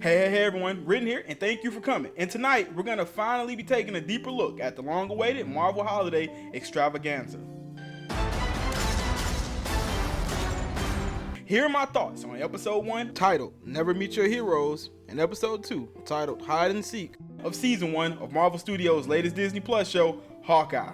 Hey everyone, Ridden here, and thank you for coming. And tonight, we're going to finally be taking a deeper look at the long-awaited Marvel Holiday Extravaganza. Here are my thoughts on Episode 1, titled Never Meet Your Heroes, and Episode 2, titled Hide and Seek, of Season 1 of Marvel Studios' latest Disney Plus show, Hawkeye.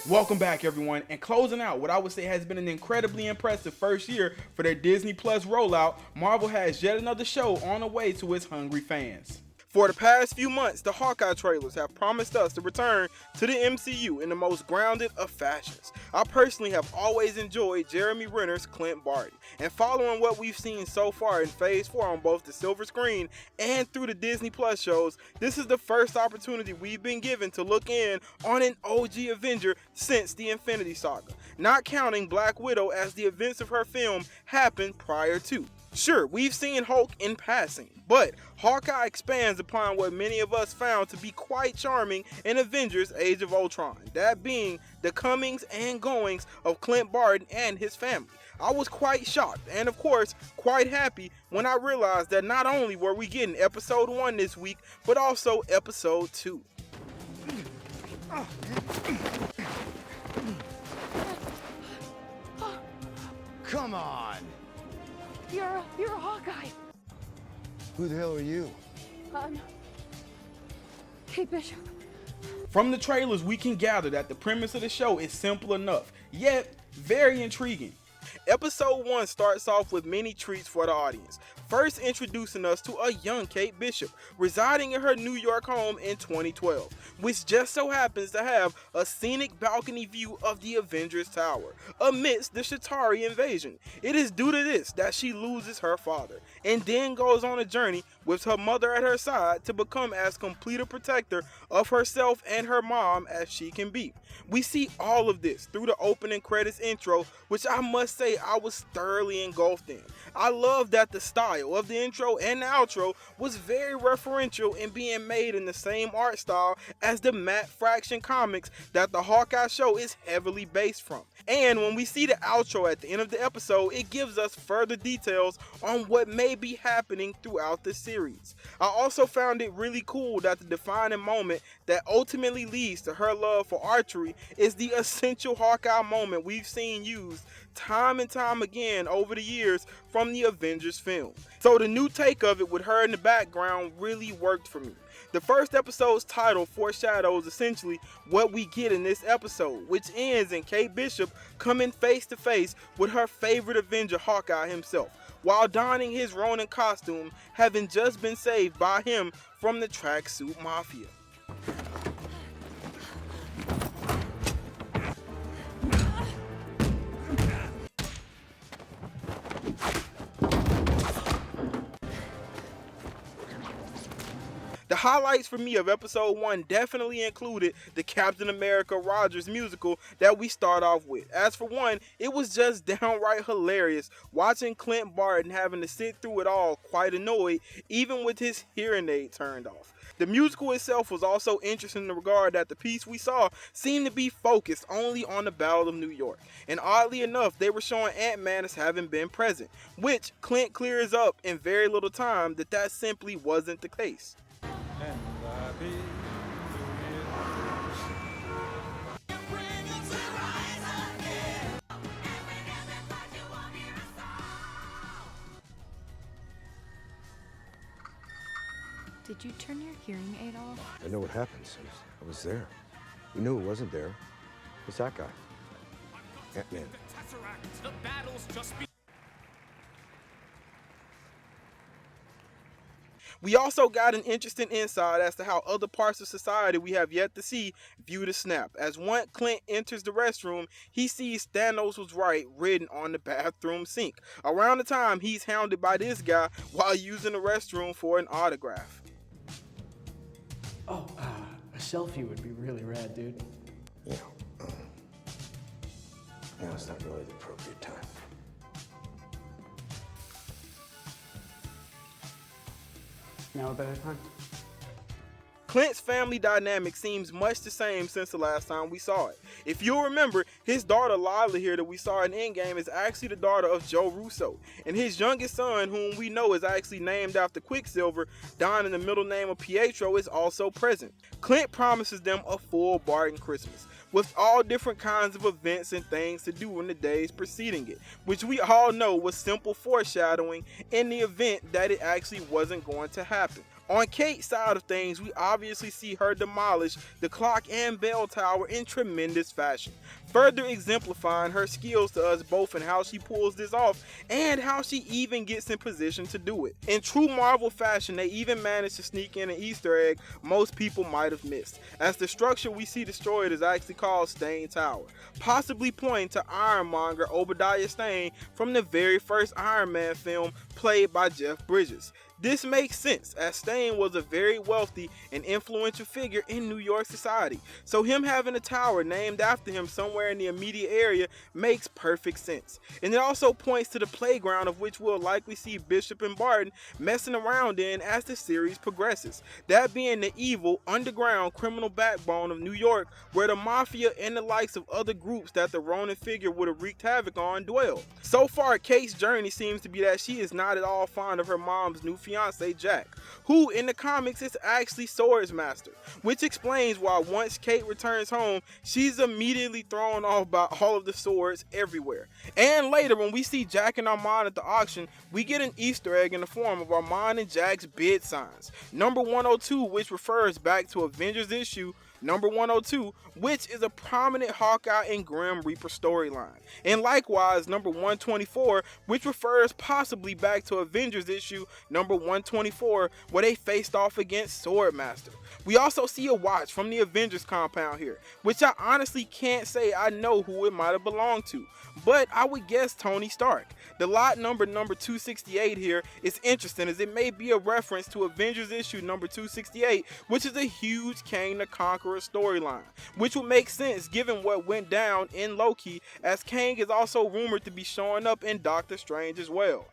Welcome back everyone, and closing out what I would say has been an incredibly impressive first year for their Disney Plus rollout, Marvel has yet another show on the way to its hungry fans. For the past few months, the Hawkeye trailers have promised us to return to the MCU in the most grounded of fashions. I personally have always enjoyed Jeremy Renner's Clint Barton, and following what we've seen so far in Phase 4 on both the silver screen and through the Disney Plus shows, this is the first opportunity we've been given to look in on an OG Avenger since the Infinity Saga, not counting Black Widow as the events of her film happened prior to. Sure, we've seen Hulk in passing, but Hawkeye expands upon what many of us found to be quite charming in Avengers Age of Ultron, that being the comings and goings of Clint Barton and his family. I was quite shocked and of course quite happy when I realized that not only were we getting Episode 1 this week, but also Episode 2. Come on! You're a Hawkeye. Who the hell are you? Kate Bishop. From the trailers, we can gather that the premise of the show is simple enough, yet very intriguing. Episode 1 starts off with many treats for the audience, first introducing us to a young Kate Bishop residing in her New York home in 2012, which just so happens to have a scenic balcony view of the Avengers Tower amidst the Chitauri invasion. It is due to this that she loses her father and then goes on a journey with her mother at her side to become as complete a protector of herself and her mom as she can be. We see all of this through the opening credits intro, which I must say I was thoroughly engulfed in. I love that the style of the intro and the outro was very referential in being made in the same art style as the Matt Fraction comics that the Hawkeye show is heavily based from. And when we see the outro at the end of the episode, it gives us further details on what may be happening throughout the series. I also found it really cool that the defining moment that ultimately leads to her love for archery is the essential Hawkeye moment we've seen used time and time again over the years from the Avengers film. So the new take of it with her in the background really worked for me. The first episode's title foreshadows essentially what we get in this episode, which ends in Kate Bishop coming face to face with her favorite Avenger, Hawkeye himself, while donning his Ronin costume, having just been saved by him from the tracksuit mafia. The highlights for me of Episode 1 definitely included the Captain America Rogers musical that we start off with. As for one, it was just downright hilarious watching Clint Barton having to sit through it all quite annoyed, even with his hearing aid turned off. The musical itself was also interesting in the regard that the piece we saw seemed to be focused only on the Battle of New York. And oddly enough, they were showing Ant-Man as having been present, which Clint clears up in very little time that simply wasn't the case. Did you turn your hearing aid off? I know what happens. I was there. You knew it wasn't there. It's that guy. Ant-Man. The battle's just We also got an interesting insight as to how other parts of society we have yet to see view the snap. As once Clint enters the restroom, he sees Thanos was right written on the bathroom sink. Around the time he's hounded by this guy while using the restroom for an autograph. Oh, a selfie would be really rad, dude. Yeah. Now it's not really the appropriate time. Now a better time? Clint's family dynamic seems much the same since the last time we saw it. If you'll remember, his daughter Lila here that we saw in Endgame is actually the daughter of Joe Russo, and his youngest son, whom we know is actually named after Quicksilver, donning the middle name of Pietro, is also present. Clint promises them a full Barton Christmas, with all different kinds of events and things to do in the days preceding it, which we all know was simple foreshadowing in the event that it actually wasn't going to happen. On Kate's side of things, we obviously see her demolish the clock and bell tower in tremendous fashion, further exemplifying her skills to us both in how she pulls this off and how she even gets in position to do it. In true Marvel fashion, they even managed to sneak in an Easter egg most people might have missed, as the structure we see destroyed is actually called Stane Tower, possibly pointing to Ironmonger Obadiah Stane from the very first Iron Man film played by Jeff Bridges. This makes sense, as Stane was a very wealthy and influential figure in New York society, so him having a tower named after him somewhere in the immediate area makes perfect sense. And it also points to the playground of which we'll likely see Bishop and Barton messing around in as the series progresses, that being the evil, underground criminal backbone of New York, where the Mafia and the likes of other groups that the Ronin figure would have wreaked havoc on dwell. So far, Kate's journey seems to be that she is not at all fond of her mom's new fiance Jack, who in the comics is actually Swords Master, which explains why once Kate returns home, she's immediately thrown off by all of the swords everywhere. And later, when we see Jack and Armand at the auction, we get an Easter egg in the form of Armand and Jack's bid signs. Number 102, which refers back to Avengers issue number 102, which is a prominent Hawkeye and Grim Reaper storyline. And likewise, number 124, which refers possibly back to Avengers issue number 124, where they faced off against Swordmaster. We also see a watch from the Avengers compound here, which I honestly can't say I know who it might have belonged to, but I would guess Tony Stark. The lot number 268 here is interesting, as it may be a reference to Avengers issue number 268, which is a huge Kang the Conqueror storyline, which would make sense given what went down in Loki, as Kang is also rumored to be showing up in Doctor Strange as well.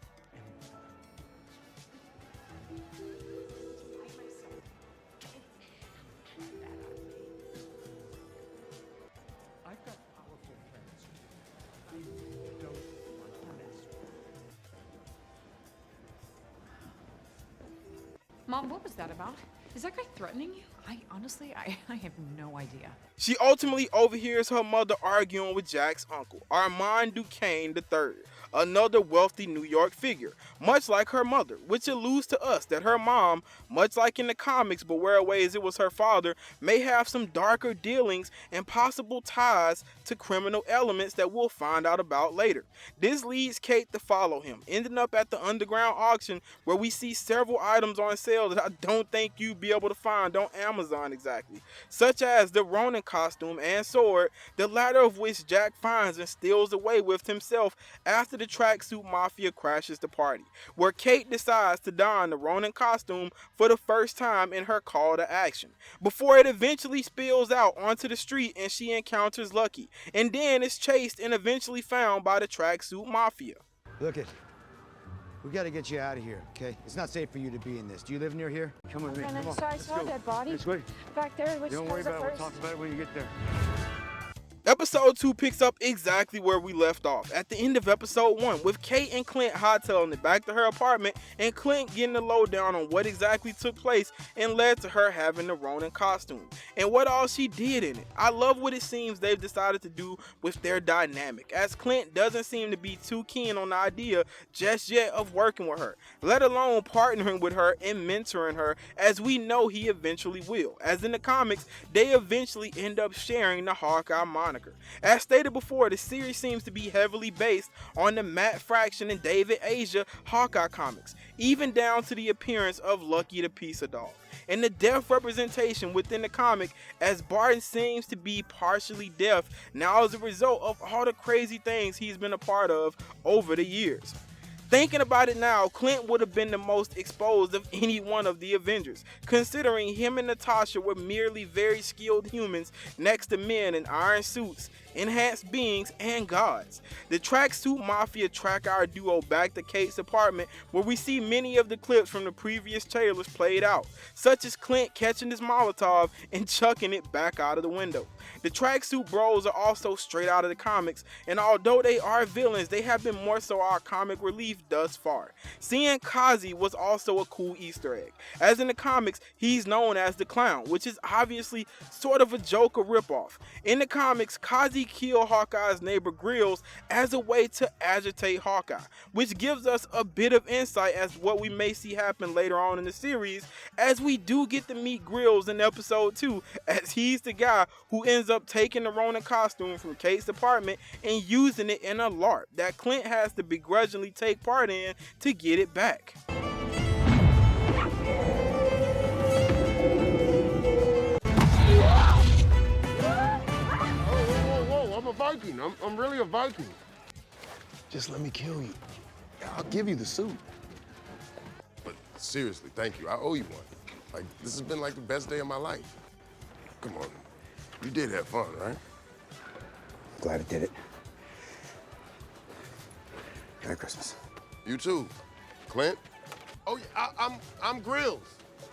Mom, what was that about? Is that guy threatening you? I have no idea. She ultimately overhears her mother arguing with Jack's uncle, Armand Duquesne III, another wealthy New York figure, much like her mother, which alludes to us that her mom, much like in the comics but whereas it was her father, may have some darker dealings and possible ties to criminal elements that we'll find out about later. This leads Kate to follow him, ending up at the underground auction where we see several items on sale that I don't think you'd be able to find on Amazon exactly, such as the Ronin costume and sword, the latter of which Jack finds and steals away with himself after the tracksuit mafia crashes the party, where Kate decides to don the Ronin costume for the first time in her call to action, before it eventually spills out onto the street and she encounters Lucky, and then is chased and eventually found by the tracksuit mafia. Look it. We gotta get you out of here, okay? It's not safe for you to be in this. Do you live near here? Come with me. And Come on. I saw a dead body This way. back there. Which Don't worry comes up about it. first? We'll talk about it when you get there. Episode 2 picks up exactly where we left off, at the end of episode 1, with Kate and Clint hightailing it back to her apartment, and Clint getting the lowdown on what exactly took place and led to her having the Ronin costume, and what all she did in it. I love what it seems they've decided to do with their dynamic, as Clint doesn't seem to be too keen on the idea just yet of working with her, let alone partnering with her and mentoring her, as we know he eventually will, as in the comics, they eventually end up sharing the Hawkeye moniker. As stated before, the series seems to be heavily based on the Matt Fraction and David Asia Hawkeye comics, even down to the appearance of Lucky the Pizza Dog, and the deaf representation within the comic, as Barton seems to be partially deaf now as a result of all the crazy things he's been a part of over the years. Thinking about it now, Clint would have been the most exposed of any one of the Avengers, considering him and Natasha were merely very skilled humans next to men in iron suits, enhanced beings, and gods. The tracksuit mafia track our duo back to Kate's apartment, where we see many of the clips from the previous trailers played out, such as Clint catching his Molotov and chucking it back out of the window. The tracksuit bros are also straight out of the comics, and although they are villains, they have been more so our comic relief thus far. Seeing Kazi was also a cool Easter egg, as in the comics he's known as the Clown, which is obviously sort of a Joker ripoff. In the comics, Kazi killed Hawkeye's neighbor Grills as a way to agitate Hawkeye, which gives us a bit of insight as to what we may see happen later on in the series, as we do get to meet Grills in episode 2, as he's the guy who ends up taking the Ronin costume from Kate's apartment and using it in a LARP that Clint has to begrudgingly take part in to get it back. Whoa, I'm a Viking. I'm really a Viking. Just let me kill you. I'll give you the suit. But seriously, thank you. I owe you one. Like, this has been like the best day of my life. Come on. You did have fun, right? Glad I did it. Merry Christmas. You too. Clint? Oh, yeah, I'm Grills.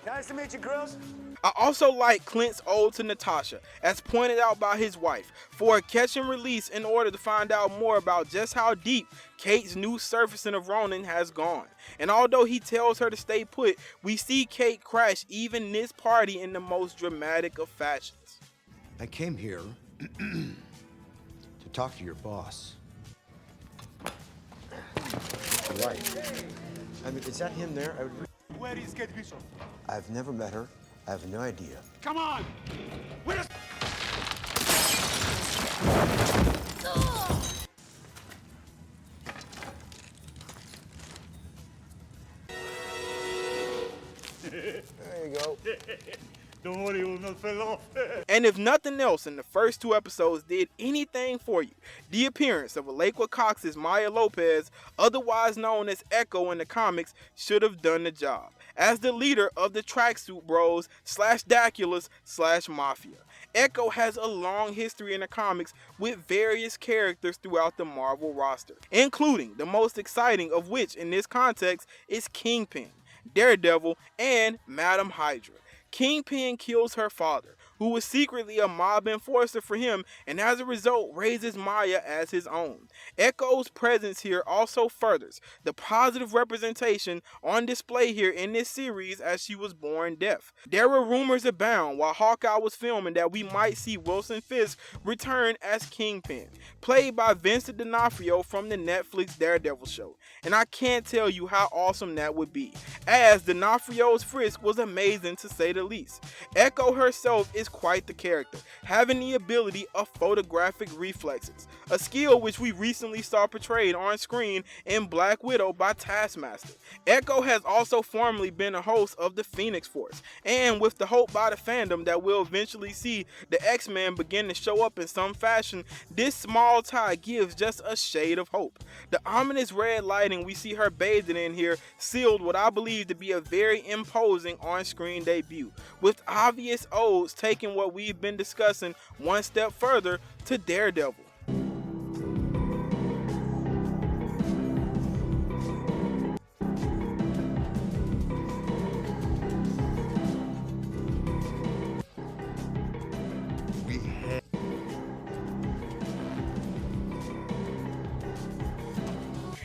Nice to meet you, Grills. I also like Clint's ode to Natasha, as pointed out by his wife, for a catch and release in order to find out more about just how deep Kate's new surfacing of Ronin has gone. And although he tells her to stay put, we see Kate crash even this party in the most dramatic of fashions. I came here to talk to your boss. Right. I mean, is that him there? Where is Kate Bishop? I've never met her. I have no idea. Come on! Where is... There you go. Don't worry, you will not fall off. And if nothing else in the first 2 episodes did anything for you, the appearance of Alaqua Cox's Maya Lopez, otherwise known as Ekko in the comics, should have done the job, as the leader of the tracksuit bros / Daculas / Mafia. Ekko has a long history in the comics with various characters throughout the Marvel roster, including the most exciting of which in this context is Kingpin, Daredevil, and Madam Hydra. Kingpin kills her father, who was secretly a mob enforcer for him, and as a result raises Maya as his own. Ekko's presence here also furthers the positive representation on display here in this series, as she was born deaf. There were rumors abound while Hawkeye was filming that we might see Wilson Fisk return as Kingpin, played by Vincent D'Onofrio from the Netflix Daredevil show, and I can't tell you how awesome that would be, as D'Onofrio's Frisk was amazing to say the least. Ekko herself is quite the character, having the ability of photographic reflexes, a skill which we recently saw portrayed on screen in Black Widow by Taskmaster. Ekko has also formerly been a host of the Phoenix Force, and with the hope by the fandom that we'll eventually see the X-Men begin to show up in some fashion, this small tie gives just a shade of hope. The ominous red lighting we see her bathing in here sealed what I believe to be a very imposing on-screen debut, with obvious odes taking what we've been discussing one step further to Daredevil.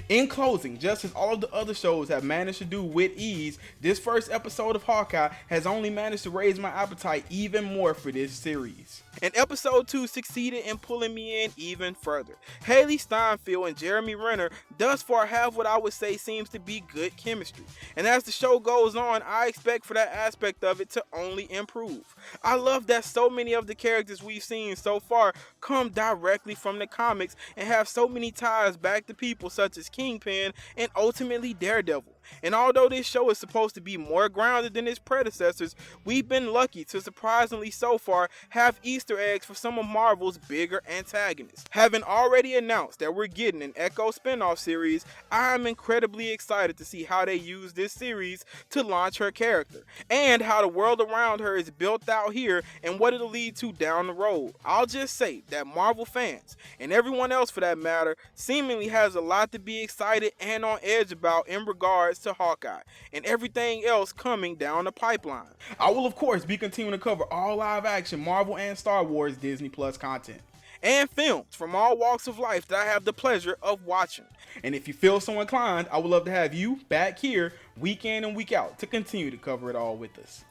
In closing, just as all of the other shows have managed to do with ease, this first episode of Hawkeye has only managed to raise my appetite even more for this series. And episode 2 succeeded in pulling me in even further. Hailee Steinfeld and Jeremy Renner thus far have what I would say seems to be good chemistry. And as the show goes on, I expect for that aspect of it to only improve. I love that so many of the characters we've seen so far come directly from the comics and have so many ties back to people such as Kingpin and ultimately Daredevil. And although this show is supposed to be more grounded than its predecessors, we've been lucky to surprisingly so far have Easter eggs for some of Marvel's bigger antagonists. Having already announced that we're getting an Ekko spin-off series, I'm incredibly excited to see how they use this series to launch her character, and how the world around her is built out here and what it'll lead to down the road. I'll just say that Marvel fans, and everyone else for that matter, seemingly has a lot to be excited and on edge about in regards to Hawkeye and everything else coming down the pipeline. I will of course be continuing to cover all live action Marvel and Star Wars Disney Plus content, and films from all walks of life that I have the pleasure of watching. And if you feel so inclined, I would love to have you back here week in and week out to continue to cover it all with us.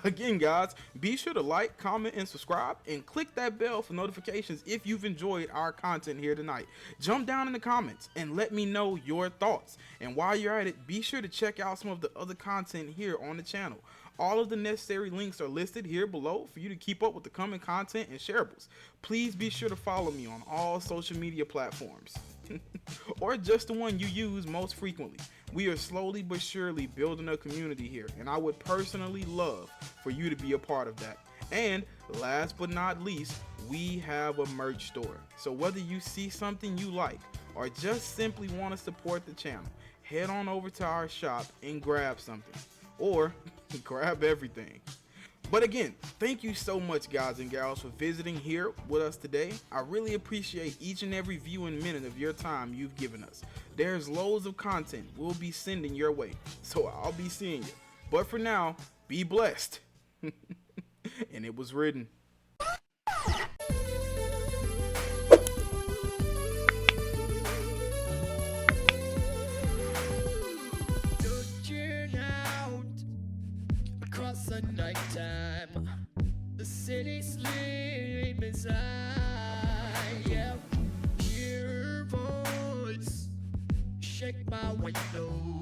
Again, guys, be sure to like, comment, and subscribe, and click that bell for notifications if you've enjoyed our content here tonight. Jump down in the comments and let me know your thoughts. And while you're at it, be sure to check out some of the other content here on the channel. All of the necessary links are listed here below for you to keep up with the coming content and shareables. Please be sure to follow me on all social media platforms. Or just the one you use most frequently. We are slowly but surely building a community here, and I would personally love for you to be a part of that. And last but not least, we have a merch store. So whether you see something you like or just simply want to support the channel, head on over to our shop and grab something. Or grab everything. But again, thank you so much, guys and gals, for visiting here with us today. I really appreciate each and every viewing minute of your time you've given us. There's loads of content we'll be sending your way, so I'll be seeing you. But for now, be blessed. And it was written. Across the nighttime, the city sleeps inside. Yeah, hear her voice, shake my window.